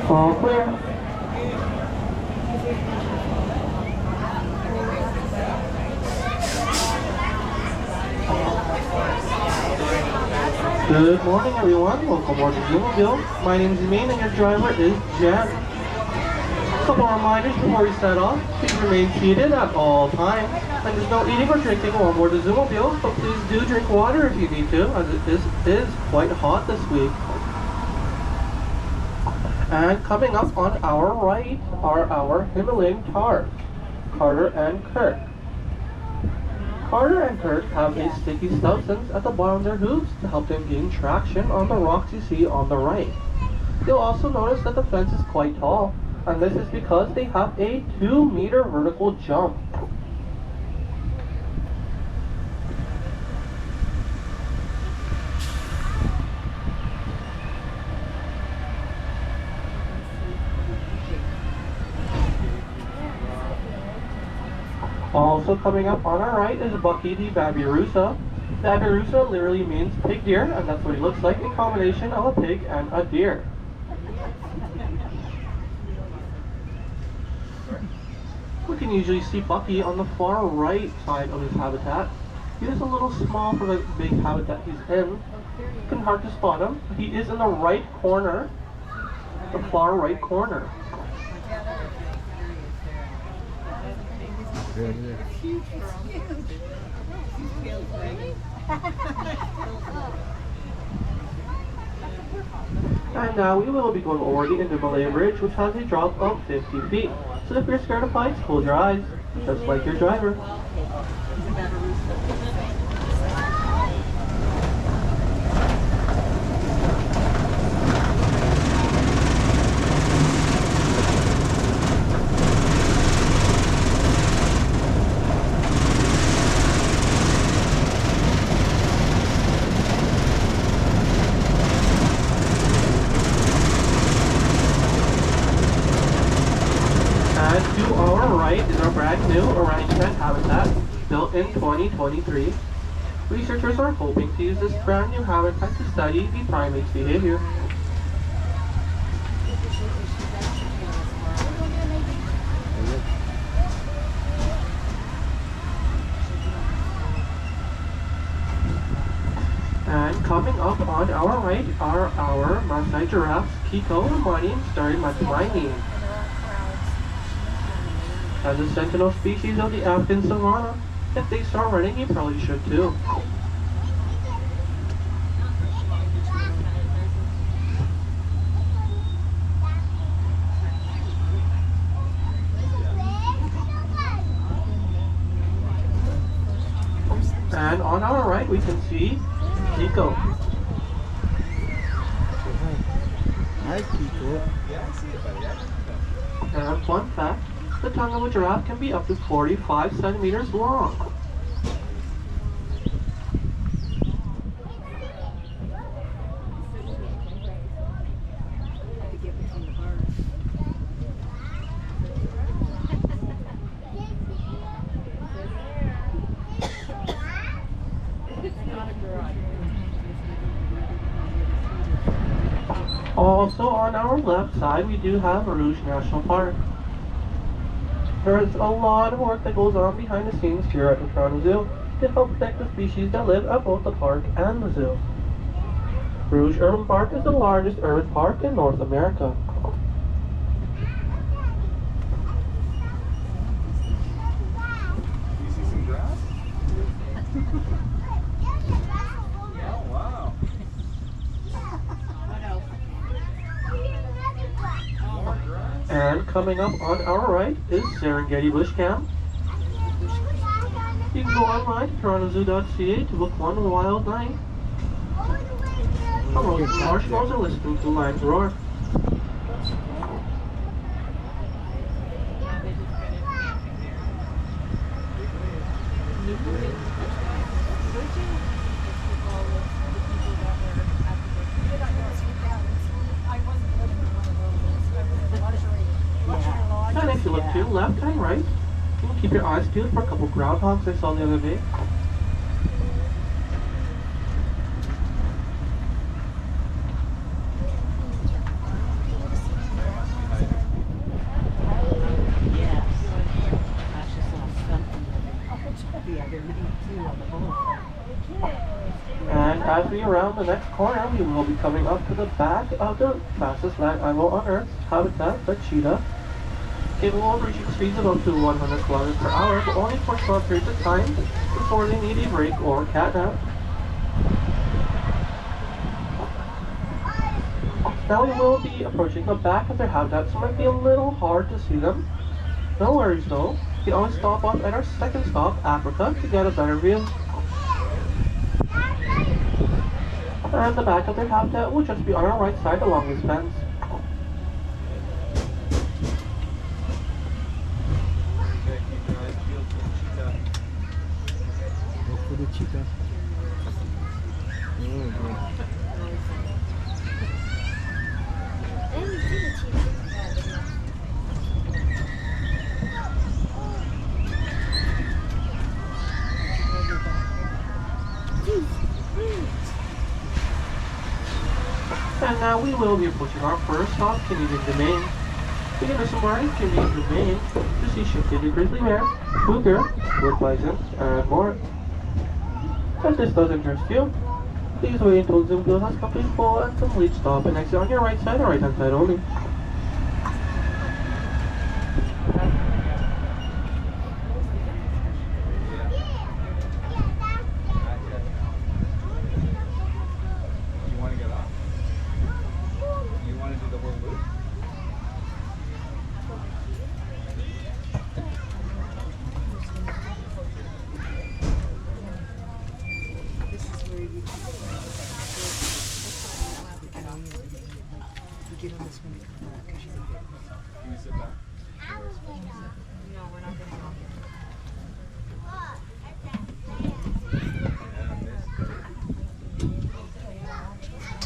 All clear. Good morning, everyone. Welcome aboard the Zoomobile. My name is Maine and your driver is Jen. A couple of reminders before we set off. Please remain seated at all times. And there's no eating or drinking on board the Zoomobile, but please do drink water if you need to, as it is quite hot this week. And coming up on our right are our Himalayan tars, Carter and Kirk. Carter and Kirk have a sticky substance at the bottom of their hooves to help them gain traction on the rocks you see on the right. You'll also notice that the fence is quite tall, and this is because they have a 2-meter vertical jump. Also coming up on our right is Bucky the Babirusa. Babirusa literally means pig deer, and that's what he looks like, a combination of a pig and a deer. We can usually see Bucky on the far right side of his habitat. He is a little small for the big habitat he's in. It's kind of hard to spot him. He is in the right corner, the far right corner. And now we will be going over the Zoomobile Bridge, which has a drop of 50 feet. So if you're scared of heights, close your eyes, just like your driver. To our right is our brand new orangutan habitat, built in 2023. Researchers are hoping to use this brand new habitat to study the primate's behavior. And coming up on our right are our Maasai giraffes, Kiko, Mani, and Starry Matumaini. As a sentinel species of the African savanna, if they start running, you probably should too. And on our right, we can see Kiko. Hi, Kiko. And fun fact, the tongue of a giraffe can be up to 45 centimeters long. Also on our left side, we do have Rouge National Park. There is a lot of work that goes on behind the scenes here at the Toronto Zoo to help protect the species that live at both the park and the zoo. Rouge Urban Park is the largest urban park in North America. You see some grass? Oh, wow. And coming up on our right is Serengeti Bush Camp. You can go online to torontozoo.ca to book one wild night. Come on, marshmallows are listening to lions roar. And if you look to your left and right, you can keep your eyes peeled for a couple groundhogs I saw the other day. around the next corner, we will be coming up to the back of the fastest land animal on Earth habitat, the cheetah, capable of reaching speeds of up to 100 kilometers per hour, but only for short periods of time before they need a break or catnap. Now we will be approaching the back of their habitat, so it might be a little hard to see them. No worries though, you can always stop off at our second stop, Africa, to get a better view. And the back of their habitat will just be on our right side along this fence. Okay, keep your eyes peeled for the cheetah. Look for the cheetah. Oh, good. And now we will be approaching our first stop, Canadian domain. We can disembark Canadian domain to see shifted grizzly bear, cougar, wood bison, and more. If this does interest you, please wait until Zoomobile has completed full and complete stop and exit on your right side and right hand side only. You want to get off? You want to do the whole loop? Get on this one. Can you sit back? No, we're not going to talk.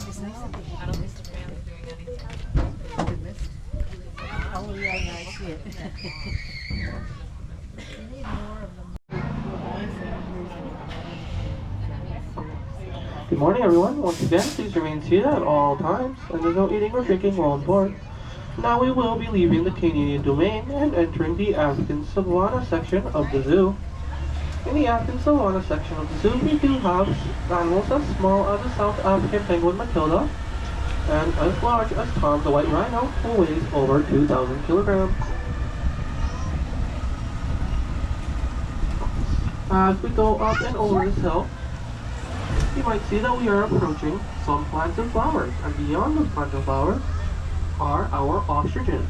It's nice that they I don't think the family doing anything. Oh, yeah, I see it. We need more of them. Good morning everyone, once again please remain seated at all times and there's no eating or drinking while on board. Now we will be leaving the Canadian domain and entering the African savanna section of the zoo. In the African savanna section of the zoo we do have animals as small as the South African penguin Matilda and as large as Tom the white rhino, who weighs over 2,000 kilograms. As we go up and over this hill, you might see that we are approaching some plants and flowers, and beyond those plants and flowers are our ostriches.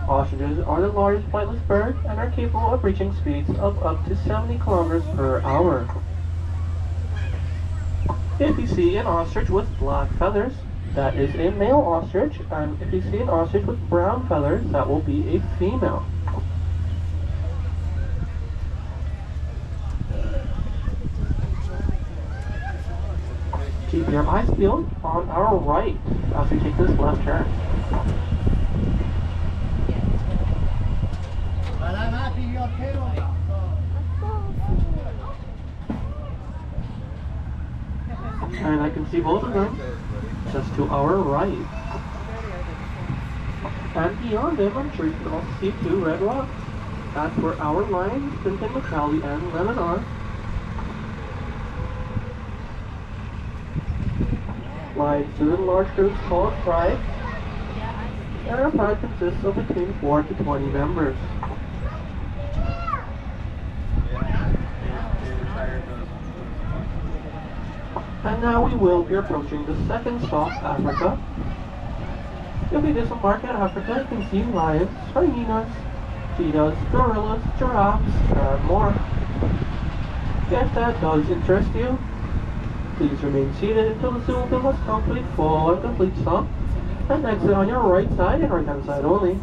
Ostriches are the largest flightless bird and are capable of reaching speeds of up to 70 kilometers per hour. If you see an ostrich with black feathers, that is a male ostrich, and if you see an ostrich with brown feathers, that will be a female. Keep your eyes peeled on our right as we take this left turn. And I can see both of them just to our right. And beyond them, I'm sure you can also see two red rocks. That's where our lions, Tintin, Macali, and Lemon are. Lions live in large groups called prides, and our pride consists of between 4 to 20 members. And now we will be approaching the second stop, Africa. If we disembark at Africa, you can see lions, hyenas, cheetahs, gorillas, giraffes, and more. If that does interest you, please remain seated until the Zoomobile has complete full and complete stop, and exit on your right side and right hand side only.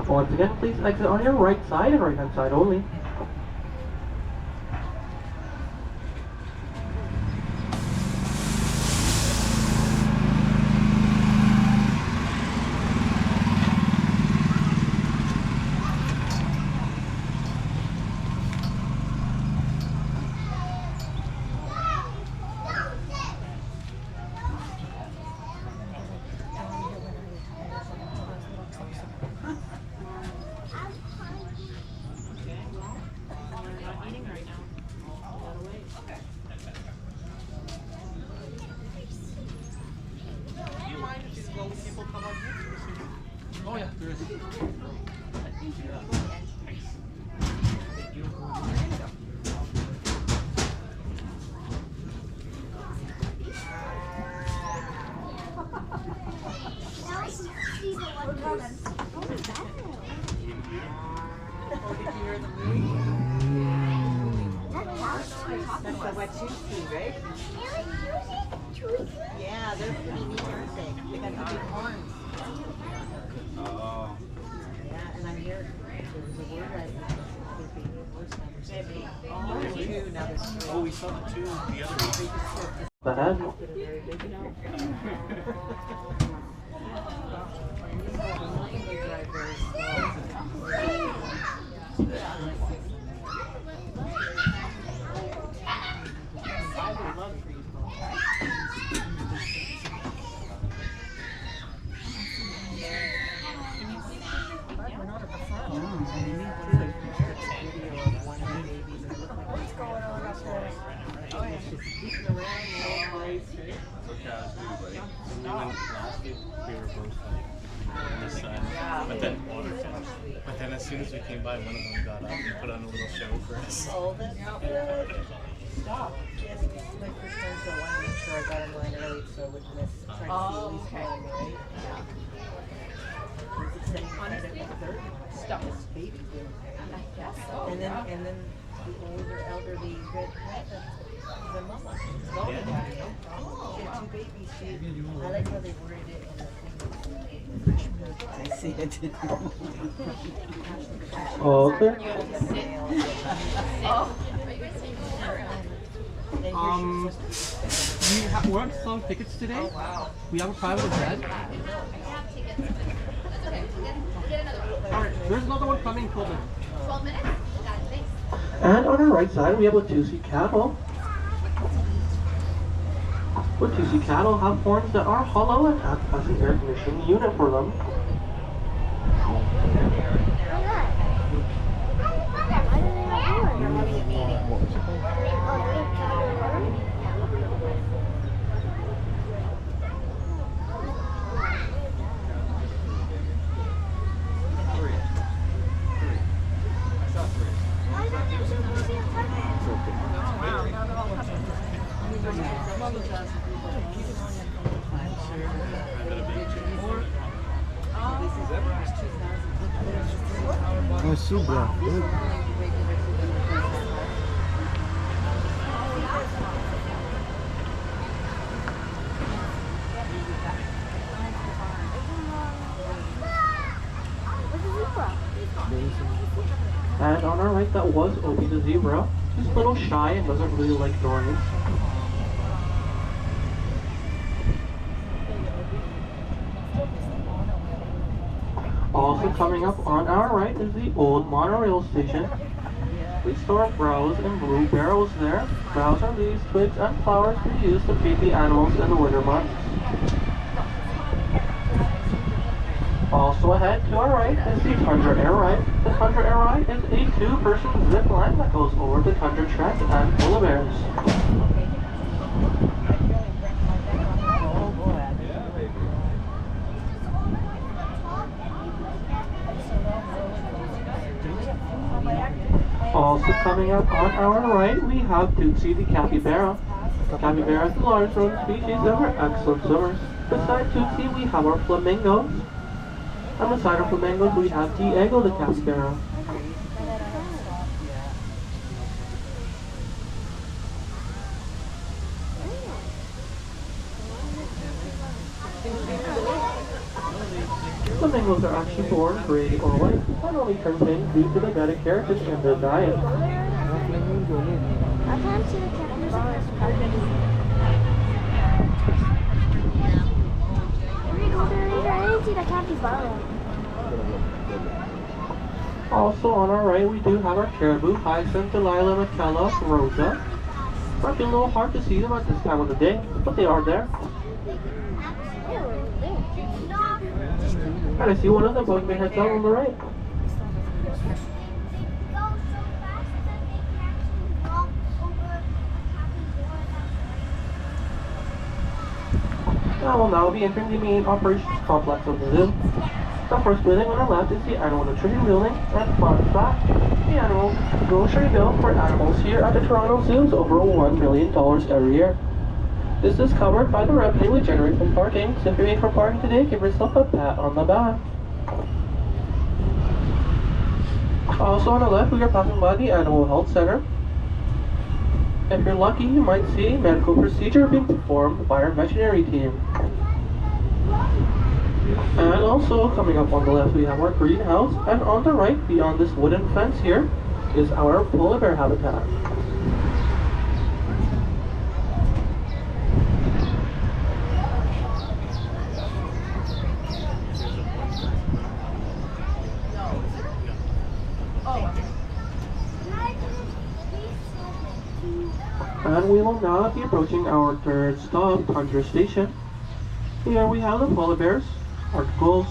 Once again, please exit on your right side and right hand side only. Watusi, right? Yeah, they're pretty neat, aren't they? They got the big horns. Oh. Yeah, and I'm here. There's a word I maybe. Oh, there's two, now there's three. Oh, we saw the two the other week. The head. But then as soon as we came by, one of them got up and put on a little show for us. Oh, that's good. Stop. Yes, this is my first time, so I want to make sure I got in line early so I wouldn't miss. Trying to see at least one, right? Was it saying on the third? Stop. This baby did. I guess so. And then the older elderly red hat, the mama. Oh, yeah. She had two babies. I like how they worded it in the thing. I see it. Okay. We're on selling tickets today. Oh, wow. We have a private event. Alright, there's another one coming, Colton. 12 minutes? Got it, thanks. And on our right side, we have Watusi cattle. Watusi cattle have horns that are hollow and act as an air conditioning unit for them. Oh, super. Good. And on our right, that was Opie the zebra. He's a little shy and doesn't really like noise. Also coming up on our right is the old monorail station. We store browse and blue barrels there. Browse are leaves, twigs, and flowers we use to feed the animals in the winter months. Also ahead to our right is the Tundra Air Ride. The Tundra Air Ride is a two-person zip line that goes over the Tundra Trek and polar bears. Also coming up on our right, we have Tootsie the capybara. Capybara is a large rodent species that are excellent swimmers. Beside Tootsie, we have our flamingos. And beside our flamingos, we have Diego the capybara. Flamingos are actually born gray or white and only turn pink due to the beta carotene in their diet. I can't see the capybara. I didn't see the capybara. Also on our right, we do have our caribou, Hyacinth, Delilah, Michaela, Rosa. Might be a little hard to see them at this time of the day, but they are there. And I see one of them bugging their heads out on the right. I will now be entering the main operations complex of the zoo. The first building on our left is the Animal Nutrition Building, and fun fact, the animal grocery bill for animals here at the Toronto Zoo is over $1 million every year. This is covered by the revenue we generate from parking, so if you're in for parking today, give yourself a pat on the back. Also on the left, we are passing by the Animal Health Center. If you're lucky, you might see a medical procedure being performed by our veterinary team. And also, coming up on the left, we have our greenhouse, and on the right, beyond this wooden fence here, is our polar bear habitat. And we will now be approaching our third stop, Tundra Station. Here we have the polar bears, articles,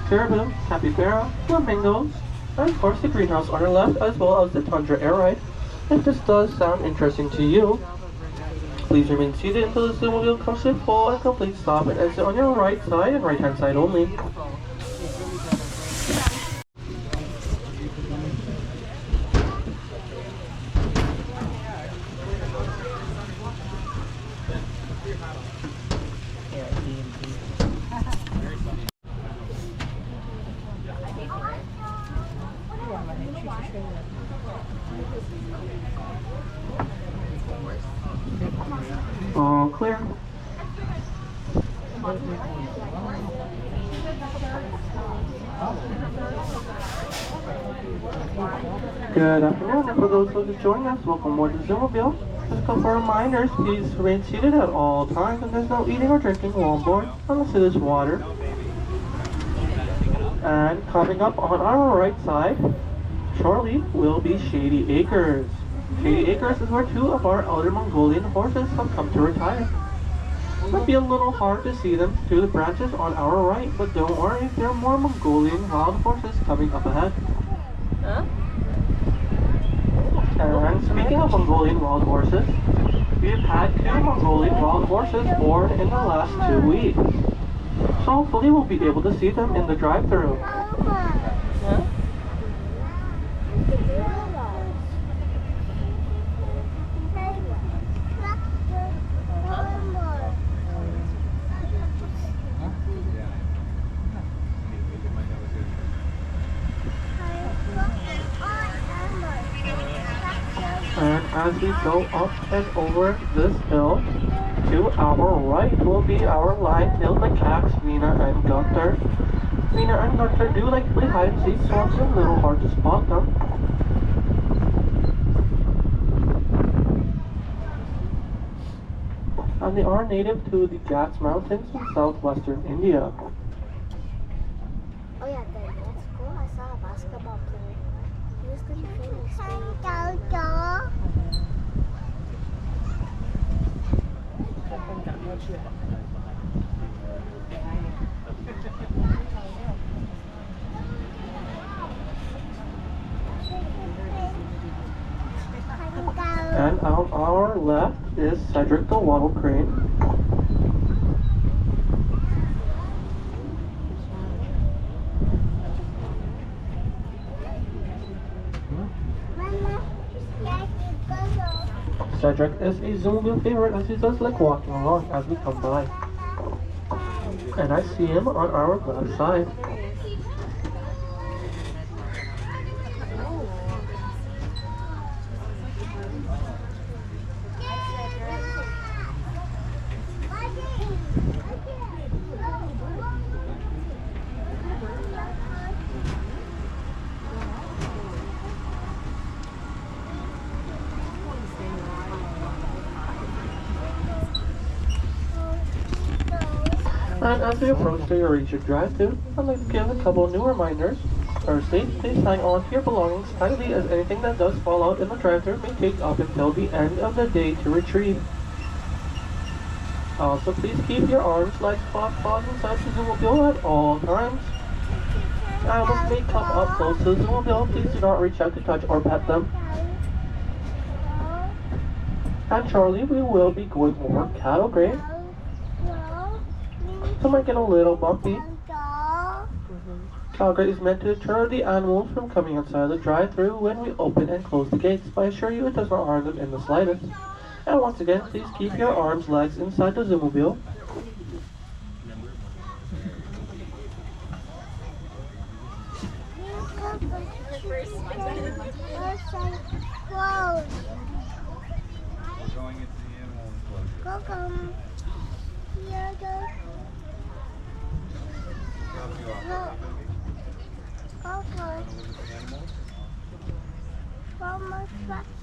caribou, capybara, flamingos, and of course the greenhouse on our left, as well as the Tundra air ride. If this does sound interesting to you, please remain seated until the Zoomobile comes to a full and complete stop and exit on your right side and right hand side only. All clear. Good afternoon, and for those who just joined us, welcome aboard the Zoomobile. Just a couple reminders, please remain seated at all times, and there's no eating or drinking while on board, unless it is water. And coming up on our right side, shortly, will be Shady Acres. Shady Acres is where two of our elder Mongolian horses have come to retire. It might be a little hard to see them through the branches on our right, but don't worry, there are more Mongolian wild horses coming up ahead. Huh? And speaking of Mongolian wild horses, we've had two Mongolian wild horses born in the last 2 weeks. So hopefully we'll be able to see them in the drive-thru. Huh? And as we go up and over this hill, to our right will be our line-tailed macaques, Mina and Gunther. Mina and Gunther do like to play hide and seek, so it's a little hard to spot them. And they are native to the Ghats Mountains in southwestern India. Oh yeah, then let's go. I saw a basketball player. He was pretty famous. And on our left is Cedric the wattle crane. Cedric is a Zoomobile favorite as he does like walking along as we come by. And I see him on our left side. And as we approach the Eurasia drive-thru, I'd like to give a couple new reminders. Firstly, please hang on to your belongings tightly as anything that does fall out in the drive-thru may take up until the end of the day to retrieve. Also, please keep your arms, legs, paws inside the Zoomobile at all times. Animals may come up close to the Zoomobile. Please do not reach out to touch or pet them. And Charlie, we will be going over cattle grade. So it might get a little bumpy. Cattle grade is meant to deter the animals from coming outside the drive-thru when we open and close the gates, but I assure you it does not harm them in the slightest. And once again, please keep your arms, legs inside the Zoomobile. We're going into the animal enclosure. Welcome. Here goes. Drop you off, No. baby. Welcome. Wanna look at the animals? One more structure.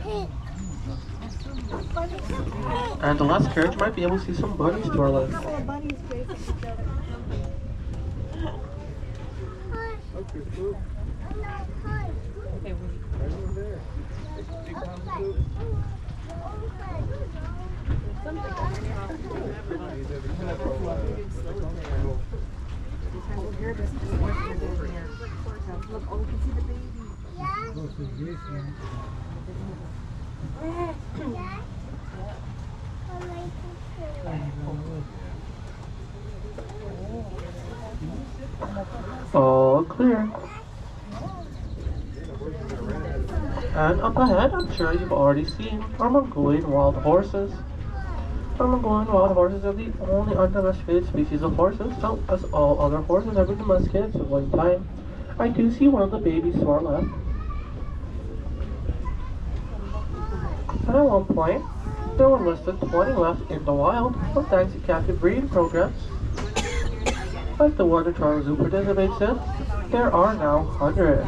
Pink. And the last carriage might be able to see some bunnies to our left. Okay, food. Okay, Right over there. Big pound of food. All clear. And up ahead, I'm sure you've already seen our Mongolian wild horses. Our Mongolian wild horses are the only undomesticated species of horses, so as all other horses have been domesticated at one time. I do see one of the babies to our left. And at one point, there were listed 20 left in the wild, but thanks to captive breeding programs, like the one the Toronto Zoo participates in, there are now hundreds.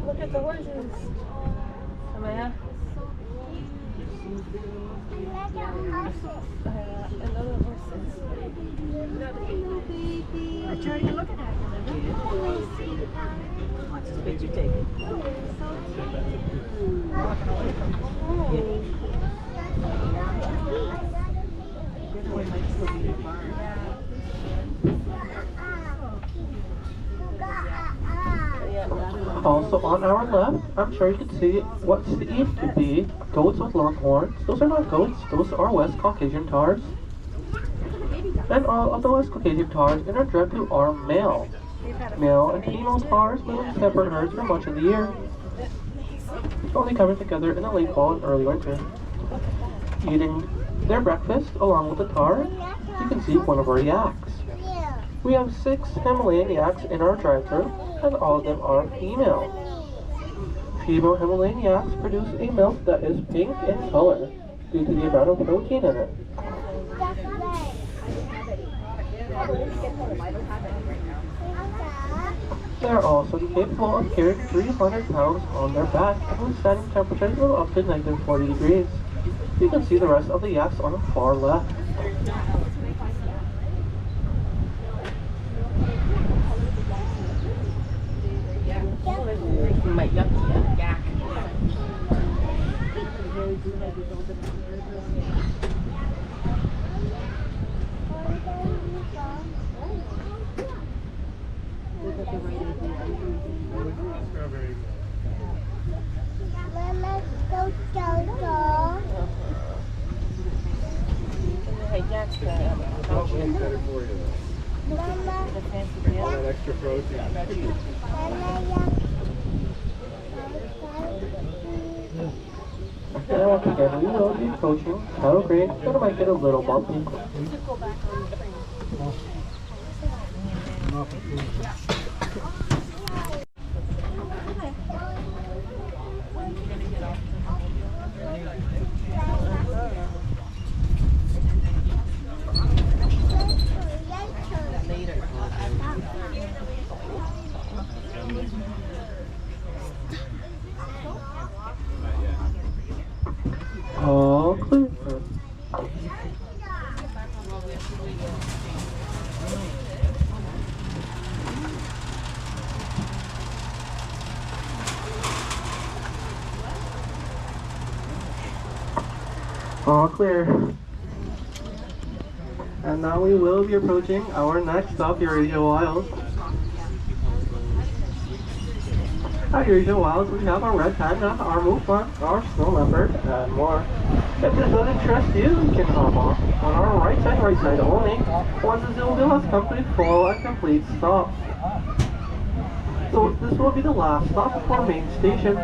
Look at the horses. Amaya? Another horses. I tried to look at that. Watch this picture taken. Walking away from Also on our left, I'm sure you can see what seem to be goats with long horns. Those are not goats, those are West Caucasian taurs. And all of the West Caucasian taurs in our directly are male. Male and female taurs live in separate herds for much of the year, only coming together in the late fall and early winter. Eating their breakfast along with the taur, you can see one of our yaks. We have 6 Himalayan yaks in our drive-thru, and all of them are female. Female Himalayan yaks produce a milk that is pink in color due to the amount of protein in it. They are also capable of carrying 300 pounds on their back and withstanding temperatures of up to negative 40 degrees. You can see the rest of the yaks on the far left. my yucky yak. Mama, go. Hey, Jack's Better for you. Mama, All that extra protein. And once again, we will be approaching cattle grade, so it might get a little bumpy. All clear. All clear. And now we will be approaching our next stop, Eurasia Wilds. At Eurasia Wilds, we have our red panda, our mouflon, our snow leopard, and more. If this doesn't interest you, you can hop off on our right side only, once the Zoomobile has come to a full and complete stop. So this will be the last stop before main station.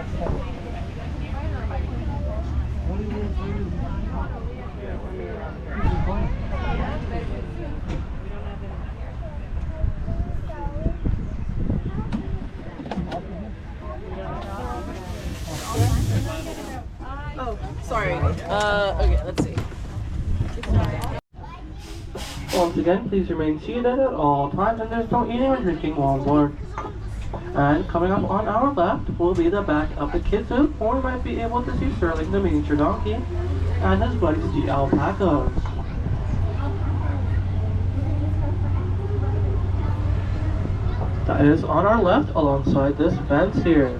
Oh, sorry. Okay, let's see. Once again, please remain seated at all times, and there's no eating or drinking while on board. And coming up on our left will be the back of the kids' zoo, or we might be able to see Sterling the miniature donkey and his buddies the alpacas. That is on our left alongside this fence here.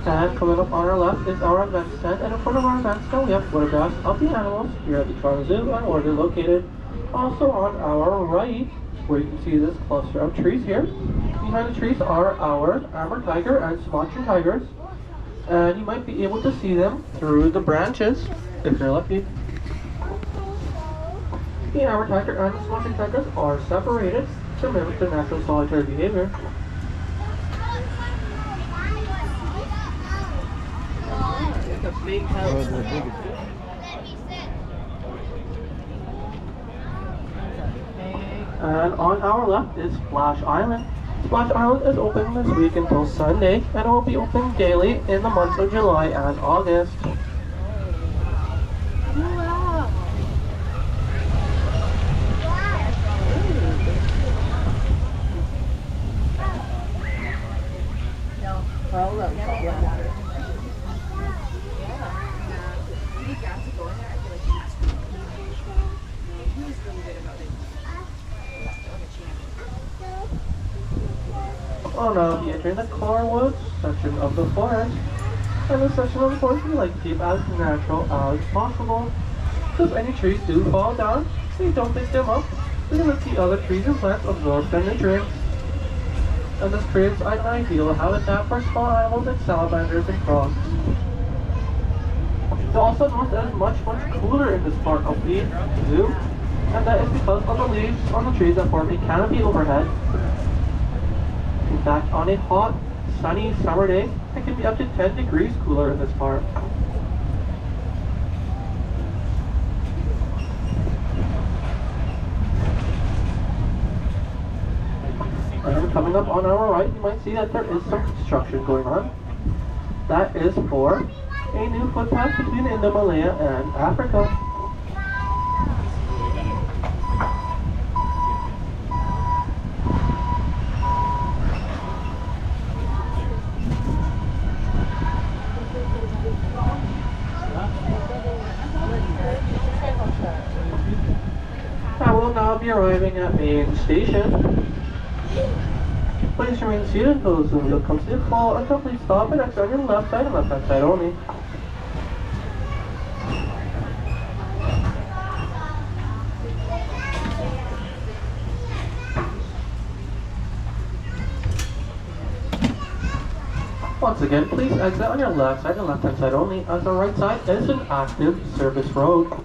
And coming up on our left is our event stand, and in front of our event stand we have photographs of the animals here at the Toronto Zoo and where they're located. Also on our right, where you can see this cluster of trees here. Behind the trees are our Amur tiger and Sumatran tigers, and you might be able to see them through the branches if you're lucky. The Amur tiger and the Sumatran tigers are separated to mimic their natural solitary behavior. A big house. And on our left is Splash Island. Splash Island is open this week until Sunday, and it will be open daily in the months of July and August. Wow. No, hold up. Oh no, be entering the Corwoods section of the forest. And this section of the forest we like to keep as natural as possible. So if any trees do fall down, we don't pick them up. We let the other trees and plants absorb their nutrients. And this creates an ideal habitat for small animals like salamanders and frogs. You'll also notice that it's much cooler in this part of the zoo, and that is because of the leaves on the trees that form a canopy overhead. In fact, on a hot, sunny summer day, it can be up to 10 degrees cooler in this part. And coming up on our right, you might see that there is some construction going on. That is for a new footpath between Indomalaya and Africa. I will now be arriving at main station. Please remain seated until the Zoomobile comes to a call, until please stop and exit on your left side and left hand side only. Once again, please exit on your left side and left hand side only, as the right side is an active service road.